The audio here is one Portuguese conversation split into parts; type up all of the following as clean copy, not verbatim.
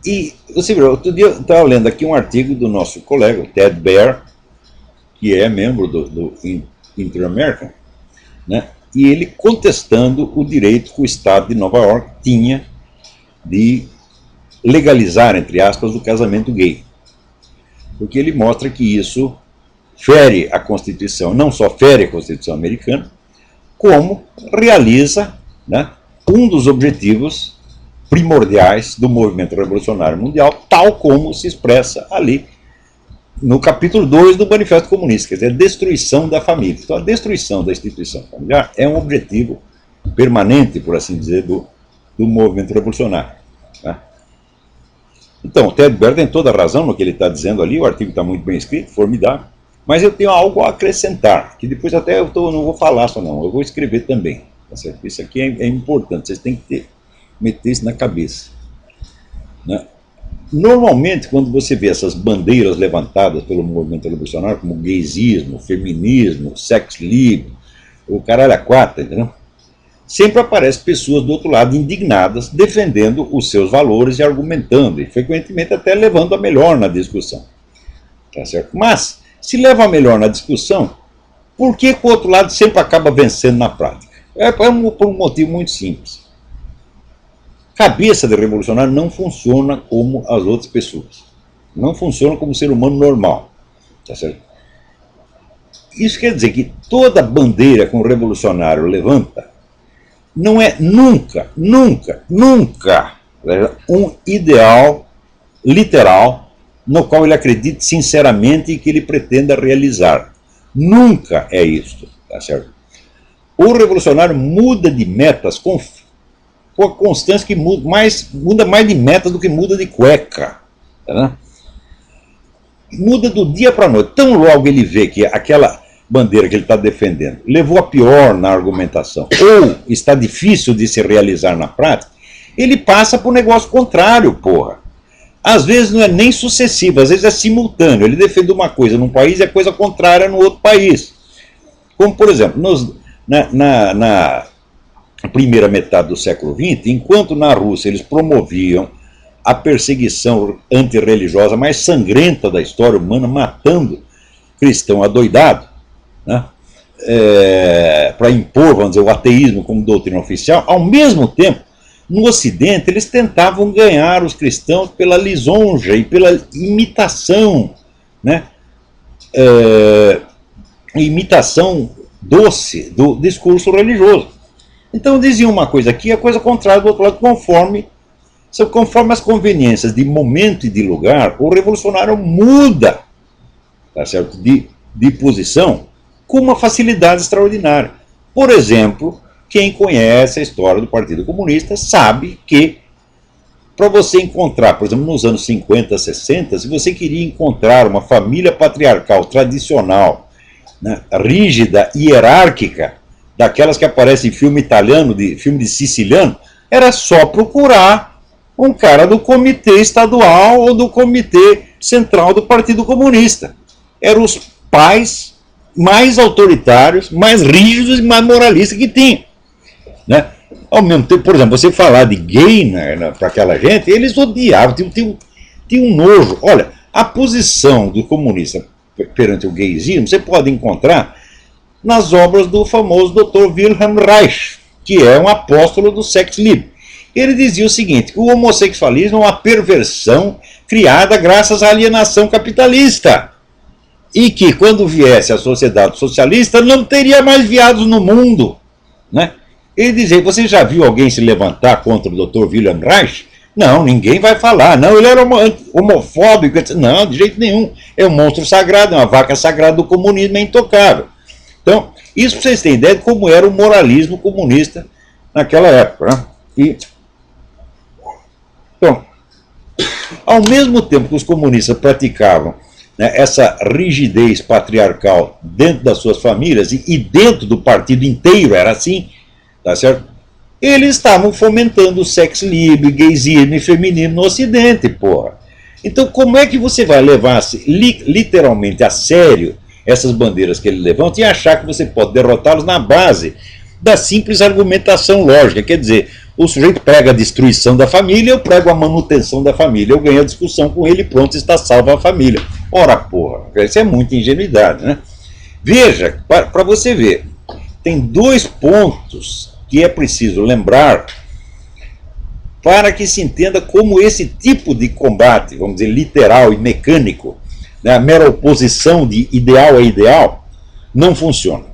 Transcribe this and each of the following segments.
E você viu, outro dia eu estava lendo aqui um artigo do nosso colega, o Ted Baer, que é membro do Inter-American, né? E ele contestando o direito que o Estado de Nova York tinha de legalizar, entre aspas, o casamento gay. Porque ele mostra que isso fere a Constituição, não só fere a Constituição americana, como realiza, né, um dos objetivos primordiais do movimento revolucionário mundial, tal como se expressa ali no capítulo 2 do Manifesto Comunista, quer dizer, a destruição da família. Então, a destruição da instituição familiar é um objetivo permanente, por assim dizer, do movimento revolucionário. Tá? Então, o Ted Baer tem toda a razão no que ele está dizendo ali, o artigo está muito bem escrito, formidável, mas eu tenho algo a acrescentar, que depois até eu não vou falar só não, eu vou escrever também. Tá certo? Isso aqui é importante, vocês têm que meter isso na cabeça. Né? Normalmente, quando você vê essas bandeiras levantadas pelo movimento revolucionário, como gaysismo, feminismo, sex lib, o caralho a quatro, entendeu? Sempre aparecem pessoas do outro lado indignadas, defendendo os seus valores e argumentando, e frequentemente até levando a melhor na discussão. Tá certo? Mas, se leva a melhor na discussão, por que o outro lado sempre acaba vencendo na prática? Por um motivo muito simples. Cabeça de revolucionário não funciona como as outras pessoas. Não funciona como ser humano normal. Tá certo? Isso quer dizer que toda bandeira que um revolucionário levanta não é nunca um ideal literal no qual ele acredite sinceramente e que ele pretenda realizar. Nunca é isso. Tá certo? O revolucionário muda de metas com a constância que muda mais de metas do que muda de cueca. Tá? Muda do dia para a noite. Tão logo ele vê que aquela bandeira que ele está defendendo levou a pior na argumentação, ou está difícil de se realizar na prática, ele passa para o negócio contrário, porra. Às vezes não é nem sucessivo, às vezes é simultâneo. Ele defende uma coisa num país e a coisa contrária no outro país. Como, por exemplo, na primeira metade do século XX, enquanto na Rússia eles promoviam a perseguição antirreligiosa mais sangrenta da história humana, matando cristão adoidado, né, para impor, vamos dizer, o ateísmo como doutrina oficial, ao mesmo tempo, no Ocidente, eles tentavam ganhar os cristãos pela lisonja e pela imitação, né, imitação doce do discurso religioso. Então diziam uma coisa aqui, a coisa contrária do outro lado, conforme as conveniências de momento e de lugar, o revolucionário muda, tá certo, de posição com uma facilidade extraordinária. Por exemplo, quem conhece a história do Partido Comunista sabe que para você encontrar, por exemplo, nos anos 50, 60, se você queria encontrar uma família patriarcal tradicional, né, rígida e hierárquica, daquelas que aparecem em filme italiano, filme de siciliano, era só procurar um cara do comitê estadual ou do comitê central do Partido Comunista. Eram os pais mais autoritários, mais rígidos e mais moralistas que tinham. Né? Ao mesmo tempo, por exemplo, você falar de gay, né, para aquela gente, eles odiavam, tinham um nojo. Olha, a posição do comunista perante o gaysismo, você pode encontrar nas obras do famoso Dr. Wilhelm Reich, que é um apóstolo do sex lib. Ele dizia o seguinte: o homossexualismo é uma perversão criada graças à alienação capitalista, e que quando viesse a sociedade socialista não teria mais viados no mundo. Né? Ele dizia: você já viu alguém se levantar contra o Dr. Wilhelm Reich? Não, ninguém vai falar. Não, ele era homofóbico. Não, de jeito nenhum. É um monstro sagrado, é uma vaca sagrada do comunismo, é intocável. Então, isso para vocês terem ideia de como era o moralismo comunista naquela época. Né? Então, ao mesmo tempo que os comunistas praticavam, né, essa rigidez patriarcal dentro das suas famílias e dentro do partido inteiro, era assim, tá certo? Eles estavam fomentando o sex lib, gaysismo e feminismo no Ocidente, porra. Então, como é que você vai levar literalmente a sério essas bandeiras que ele levanta e achar que você pode derrotá-los na base da simples argumentação lógica. Quer dizer, o sujeito prega a destruição da família, eu prego a manutenção da família, eu ganho a discussão com ele e pronto, está salva a família. Ora, porra, isso é muita ingenuidade, né? Veja, para você ver, tem dois pontos que é preciso lembrar para que se entenda como esse tipo de combate, vamos dizer, literal e mecânico, né, a mera oposição de ideal a ideal, não funciona.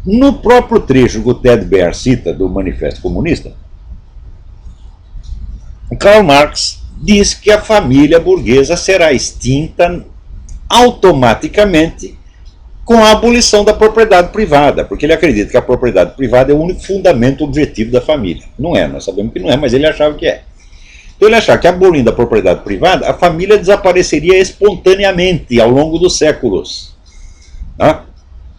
No próprio trecho que o Ted Baer cita do Manifesto Comunista, Karl Marx diz que a família burguesa será extinta automaticamente com a abolição da propriedade privada, porque ele acredita que a propriedade privada é o único fundamento objetivo da família. Não é, nós sabemos que não é, mas ele achava que é. Então ele achava que abolindo a propriedade privada, a família desapareceria espontaneamente ao longo dos séculos. Tá?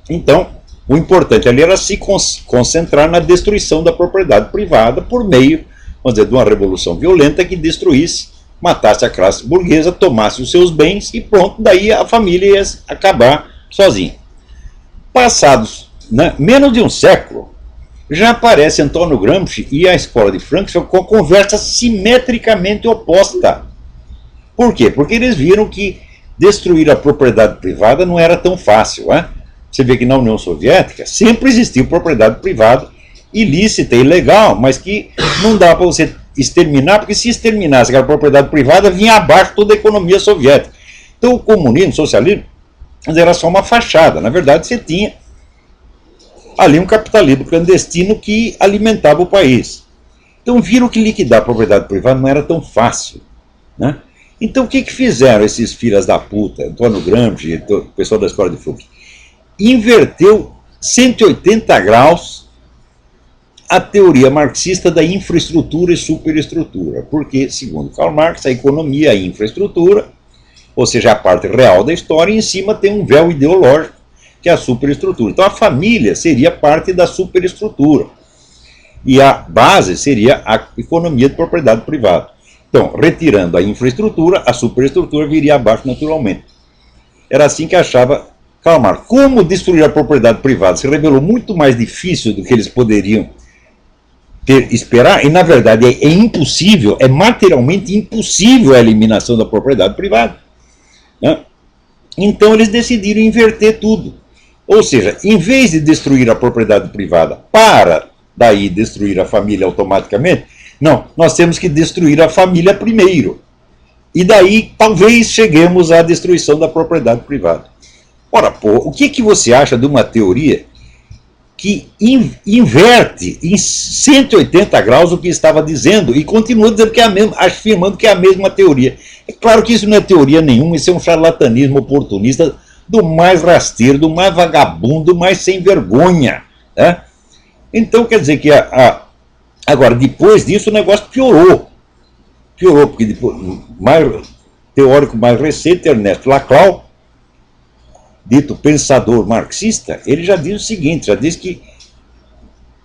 Então, o importante ali era se concentrar na destruição da propriedade privada por meio, vamos dizer, de uma revolução violenta que destruísse, matasse a classe burguesa, tomasse os seus bens e pronto, daí a família ia acabar sozinha. Passados, né, menos de um século, já aparece Antônio Gramsci e a escola de Frankfurt com a conversa simetricamente oposta. Por quê? Porque eles viram que destruir a propriedade privada não era tão fácil. Né? Você vê que na União Soviética sempre existiu propriedade privada ilícita e legal, mas que não dá para você exterminar, porque se exterminasse aquela propriedade privada, vinha abaixo toda a economia soviética. Então o comunismo, o socialismo, era só uma fachada. Na verdade, você tinha ali um capitalismo clandestino que alimentava o país. Então viram que liquidar a propriedade privada não era tão fácil. Né? Então o que fizeram esses filhas da puta, Antônio Gramsci, o pessoal da escola de Frankfurt? Inverteu 180 graus a teoria marxista da infraestrutura e superestrutura. Porque, segundo Karl Marx, a economia é a infraestrutura, ou seja, a parte real da história, e em cima tem um véu ideológico, que é a superestrutura. Então a família seria parte da superestrutura. E a base seria a economia de propriedade privada. Então, retirando a infraestrutura, a superestrutura viria abaixo naturalmente. Era assim que achava Karl Marx. Como destruir a propriedade privada se revelou muito mais difícil do que eles poderiam esperar, e na verdade é impossível, é materialmente impossível a eliminação da propriedade privada. Né? Então eles decidiram inverter tudo. Ou seja, em vez de destruir a propriedade privada para daí destruir a família automaticamente, não, nós temos que destruir a família primeiro. E daí talvez cheguemos à destruição da propriedade privada. Ora, pô, o que você acha de uma teoria que inverte em 180 graus o que estava dizendo e continua dizendo que é a mesma, afirmando que é a mesma teoria? É claro que isso não é teoria nenhuma, isso é um charlatanismo oportunista do mais rasteiro, do mais vagabundo, do mais sem vergonha. Né? Então quer dizer que agora, depois disso, o negócio piorou. Piorou, porque depois, teórico mais recente, Ernesto Laclau, dito pensador marxista, ele já diz o seguinte, já diz que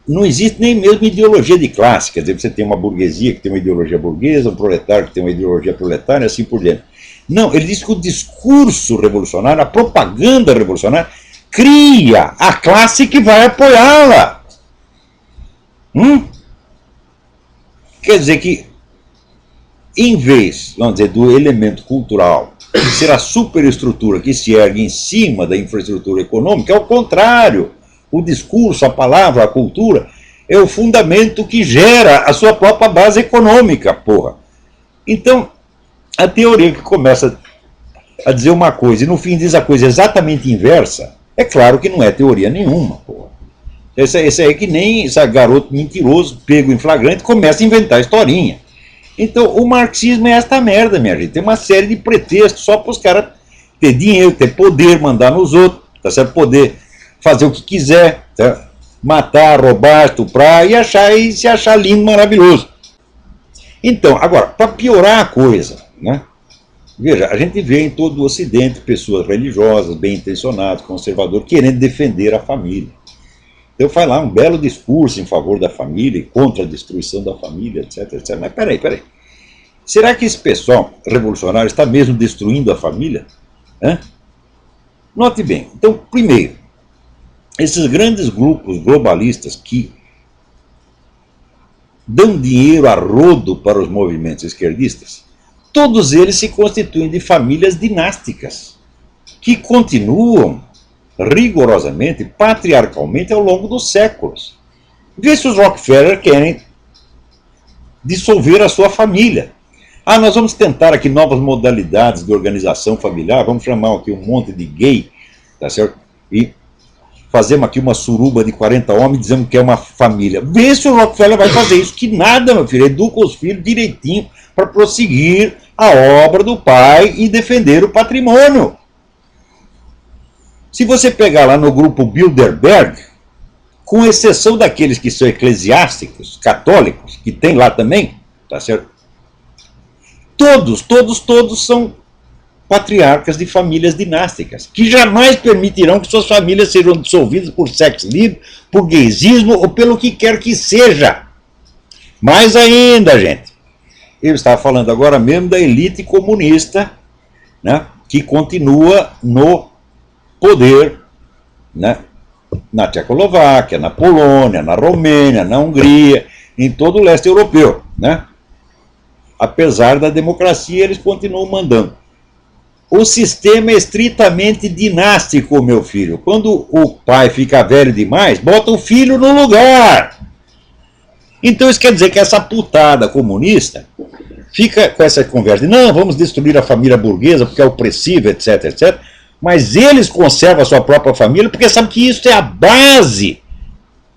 não existe nem mesmo ideologia de classe, quer dizer, você tem uma burguesia que tem uma ideologia burguesa, um proletário que tem uma ideologia proletária, assim por diante. Não, ele diz que o discurso revolucionário, a propaganda revolucionária, cria a classe que vai apoiá-la. Quer dizer que, em vez, vamos dizer, do elemento cultural ser a superestrutura que se ergue em cima da infraestrutura econômica, é o contrário. O discurso, a palavra, a cultura, é o fundamento que gera a sua própria base econômica, porra. Então, a teoria que começa a dizer uma coisa e no fim diz a coisa exatamente inversa, é claro que não é teoria nenhuma, porra. Esse aí é que nem esse garoto mentiroso, pego em flagrante, começa a inventar historinha. Então, o marxismo é esta merda, minha gente. Tem uma série de pretextos só para os caras ter dinheiro, ter poder, mandar nos outros, tá certo? Poder fazer o que quiser, tá? Matar, roubar, estuprar e se achar lindo, maravilhoso. Então, agora, para piorar a coisa, né? Veja, a gente vê em todo o Ocidente pessoas religiosas, bem intencionadas, conservadoras, querendo defender a família. Então faz lá um belo discurso em favor da família e contra a destruição da família, etc, etc. Mas peraí. Será que esse pessoal revolucionário está mesmo destruindo a família? Note bem. Então, primeiro, esses grandes grupos globalistas que dão dinheiro a rodo para os movimentos esquerdistas, todos eles se constituem de famílias dinásticas, que continuam rigorosamente, patriarcalmente ao longo dos séculos. Vê se os Rockefeller querem dissolver a sua família. Ah, nós vamos tentar aqui novas modalidades de organização familiar, vamos chamar aqui um monte de gay, tá certo? E fazemos aqui uma suruba de 40 homens dizendo que é uma família. Vê se o Rockefeller vai fazer isso, que nada, meu filho, educa os filhos direitinho para prosseguir a obra do pai e defender o patrimônio. Se você pegar lá no grupo Bilderberg, com exceção daqueles que são eclesiásticos, católicos, que tem lá também, tá certo? Todos são patriarcas de famílias dinásticas, que jamais permitirão que suas famílias sejam dissolvidas por sexo livre, por gaysismo ou pelo que quer que seja. Mais ainda, gente, eu estava falando agora mesmo da elite comunista, né, que continua no poder, né, na Tchecoslováquia, na Polônia, na Romênia, na Hungria, em todo o leste europeu, né? Apesar da democracia, eles continuam mandando. O sistema é estritamente dinástico, meu filho. Quando o pai fica velho demais, bota o filho no lugar. Então isso quer dizer que essa putada comunista fica com essa conversa de não, vamos destruir a família burguesa porque é opressiva, etc, etc. Mas eles conservam a sua própria família porque sabem que isso é a base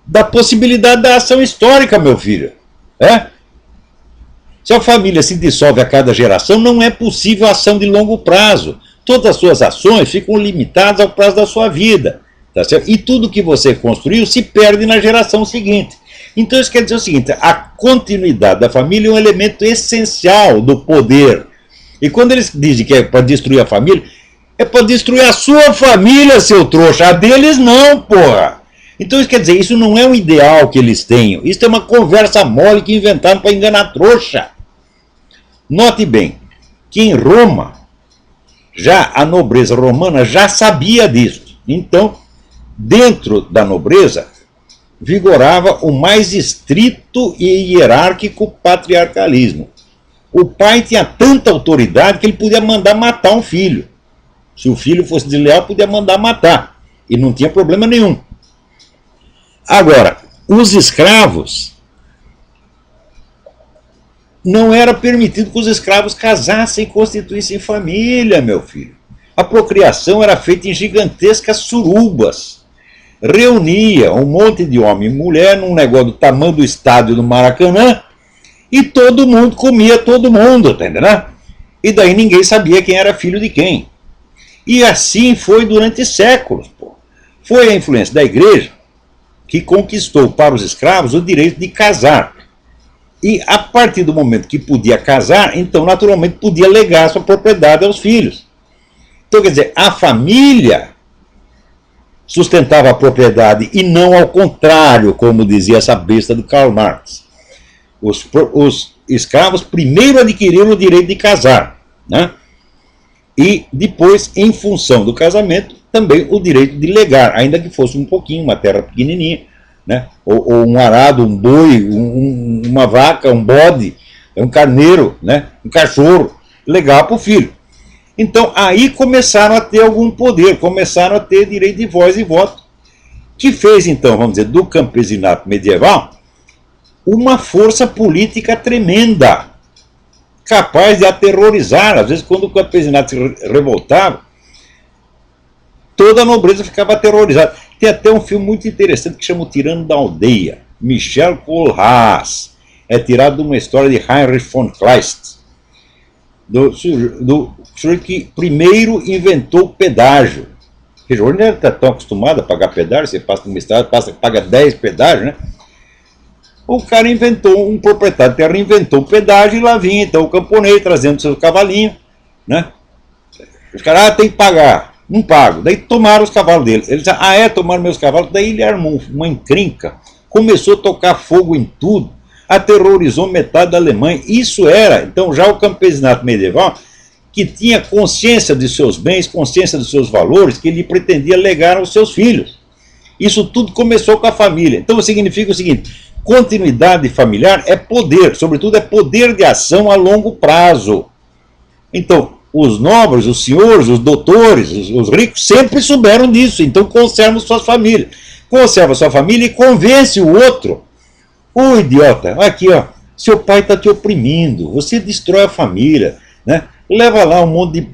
da possibilidade da ação histórica, meu filho. É? Se a família se dissolve a cada geração, não é possível ação de longo prazo. Todas as suas ações ficam limitadas ao prazo da sua vida. Tá certo? E tudo que você construiu se perde na geração seguinte. Então isso quer dizer o seguinte, a continuidade da família é um elemento essencial do poder. E quando eles dizem que é para destruir a família, é para destruir a sua família, seu trouxa. A deles não, porra. Então isso quer dizer, isso não é um ideal que eles tenham. Isso é uma conversa mole que inventaram para enganar trouxa. Note bem, que em Roma, já a nobreza romana já sabia disso. Então, dentro da nobreza, vigorava o mais estrito e hierárquico patriarcalismo. O pai tinha tanta autoridade que ele podia mandar matar um filho. Se o filho fosse desleal, podia mandar matar. E não tinha problema nenhum. Agora, os escravos, não era permitido que os escravos casassem e constituíssem família, meu filho. A procriação era feita em gigantescas surubas. Reunia um monte de homem e mulher num negócio do tamanho do estádio do Maracanã e todo mundo comia todo mundo, tá entendendo? E daí ninguém sabia quem era filho de quem. E assim foi durante séculos. Pô. Foi a influência da igreja que conquistou para os escravos o direito de casar. E a partir do momento que podia casar, então naturalmente podia legar sua propriedade aos filhos. Então quer dizer, a família sustentava a propriedade e não ao contrário, como dizia essa besta do Karl Marx. Os escravos primeiro adquiriram o direito de casar, né? E depois, em função do casamento, também o direito de legar, ainda que fosse um pouquinho, uma terra pequenininha, né? Ou um arado, um boi, uma vaca, um bode, um carneiro, né? Um cachorro, legar para o filho. Então aí começaram a ter algum poder, começaram a ter direito de voz e voto, que fez então, vamos dizer, do campesinato medieval uma força política tremenda, capaz de aterrorizar. Às vezes quando o campesinato se revoltava, toda a nobreza ficava aterrorizada. Tem até um filme muito interessante que chama O Tirano da Aldeia, Michel Kohlhaas, é tirado de uma história de Heinrich von Kleist, do sujeito que primeiro inventou o pedágio. Porque hoje não está tão acostumado a pagar pedágio, você passa numa estrada, paga 10 pedágios, né? O cara inventou, um proprietário de terra inventou o pedágio e lá vinha então o camponês trazendo seu cavalinho, né? Os caras, tem que pagar, não pago. Daí tomaram os cavalos dele. Ele disse, tomaram meus cavalos. Daí ele armou uma encrenca, começou a tocar fogo em tudo, aterrorizou metade da Alemanha. Isso era, então, já o campesinato medieval, que tinha consciência de seus bens, consciência dos seus valores, que ele pretendia legar aos seus filhos. Isso tudo começou com a família. Então significa o seguinte: continuidade familiar é poder, sobretudo é poder de ação a longo prazo. Então, os nobres, os senhores, os doutores, os ricos sempre souberam disso. Então conservam suas famílias. Conserva sua família e convence o outro. Ô idiota, aqui ó, seu pai está te oprimindo, você destrói a família, né? Leva lá um monte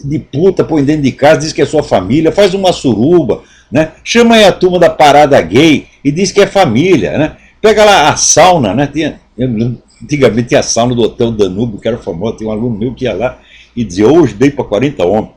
de puta, põe dentro de casa, diz que é sua família, faz uma suruba, né? Chama aí a turma da parada gay e diz que é família, né? Pega lá a sauna, né? Antigamente tinha a sauna do Hotel Danúbio, que era famoso, tinha um aluno meu que ia lá e dizia, hoje dei para 40 homens,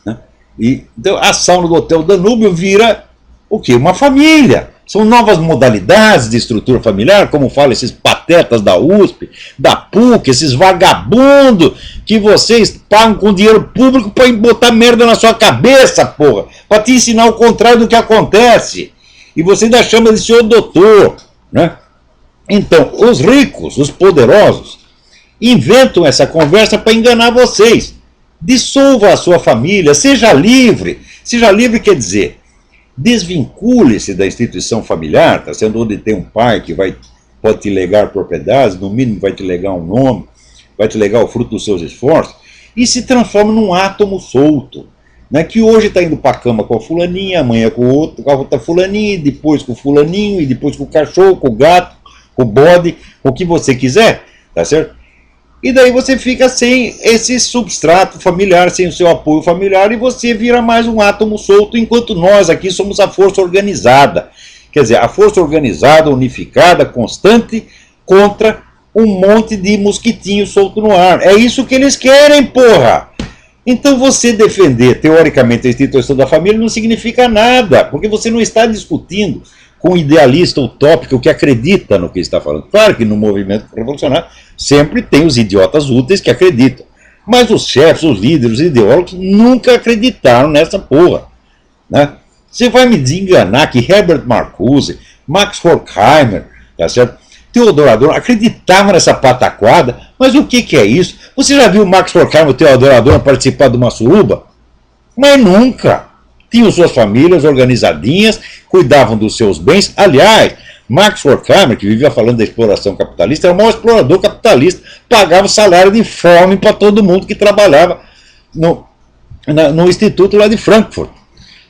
né? Então a sauna do Hotel Danúbio vira o quê? Uma família. São novas modalidades de estrutura familiar, como falam esses patetas da USP, da PUC, esses vagabundos que vocês pagam com dinheiro público para botar merda na sua cabeça, porra, para te ensinar o contrário do que acontece. E você ainda chama de senhor doutor, né? Então, os ricos, os poderosos, inventam essa conversa para enganar vocês. Dissolva a sua família, seja livre. Seja livre quer dizer, desvincule-se da instituição familiar, tá sendo onde tem um pai que pode te legar propriedades, no mínimo vai te legar um nome, vai te legar o fruto dos seus esforços, e se transforma num átomo solto, né, que hoje está indo para a cama com a fulaninha, amanhã com a outra fulaninha, e depois com o fulaninho, e depois com o cachorro, com o gato, com o bode, com o que você quiser, tá certo? E daí você fica sem esse substrato familiar, sem o seu apoio familiar, e você vira mais um átomo solto, enquanto nós aqui somos a força organizada. Quer dizer, a força organizada, unificada, constante, contra um monte de mosquitinho solto no ar. É isso que eles querem, porra! Então você defender, teoricamente, a instituição da família não significa nada, porque você não está discutindo com um idealista utópico que acredita no que está falando. Claro que no movimento revolucionário sempre tem os idiotas úteis que acreditam. Mas os chefes, os líderes, os ideólogos nunca acreditaram nessa porra, né? Você vai me desenganar que Herbert Marcuse, Max Horkheimer, tá certo? Theodor Adorno acreditavam nessa pataquada, mas o que é isso? Você já viu Max Horkheimer e Theodor Adorno participar de uma suruba? Mas nunca. Tinham suas famílias organizadinhas, cuidavam dos seus bens. Aliás, Max Horkheimer, que vivia falando da exploração capitalista, era o maior explorador capitalista, pagava salário de fome para todo mundo que trabalhava no instituto lá de Frankfurt.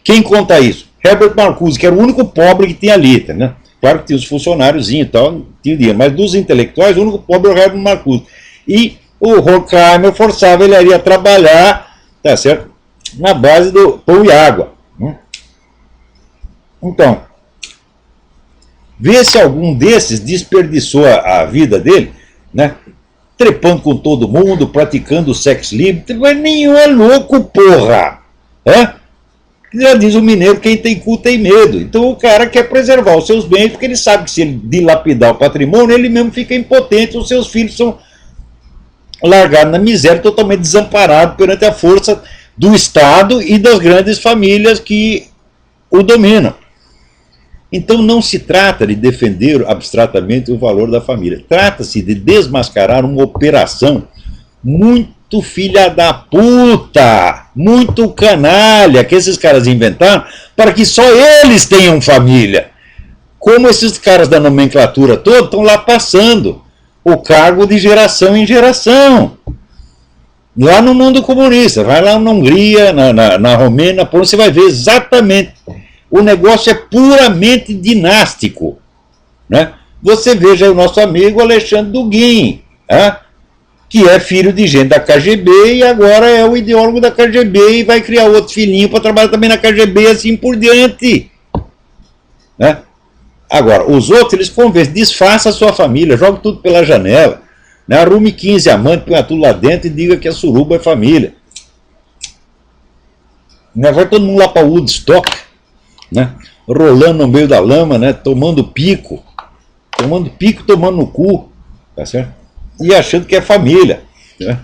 Quem conta isso? Herbert Marcuse, que era o único pobre que tinha ali, né? Claro que tinha os funcionários e tal, tinha dinheiro, mas dos intelectuais, o único pobre era o Herbert Marcuse. E o Horkheimer forçava ele a trabalhar, tá certo? Na base do pão e água. Então, vê se algum desses desperdiçou a vida dele, né? Trepando com todo mundo, praticando sex livre, mas nenhum é louco, porra! É? Já diz o mineiro, quem tem cu tem medo. Então o cara quer preservar os seus bens, porque ele sabe que se ele dilapidar o patrimônio, ele mesmo fica impotente, os seus filhos são largados na miséria, totalmente desamparados perante a força do Estado e das grandes famílias que o dominam. Então não se trata de defender abstratamente o valor da família. Trata-se de desmascarar uma operação muito filha da puta, muito canalha, que esses caras inventaram para que só eles tenham família. Como esses caras da nomenclatura toda estão lá passando o cargo de geração em geração. Lá no mundo comunista, vai lá na Hungria, na Romênia, você vai ver exatamente. O negócio é puramente dinástico, né? Você veja o nosso amigo Alexandre Dugin, que é filho de gente da KGB e agora é o ideólogo da KGB e vai criar outro filhinho para trabalhar também na KGB e assim por diante, né? Agora, os outros, eles convencem, desfaça a sua família, joga tudo pela janela, né? Arrume 15 amantes, põe tudo lá dentro e diga que a suruba é família. Vai todo mundo lá para Woodstock, né? Rolando no meio da lama, né? Tomando pico, tomando no cu, tá certo? E achando que é família, né?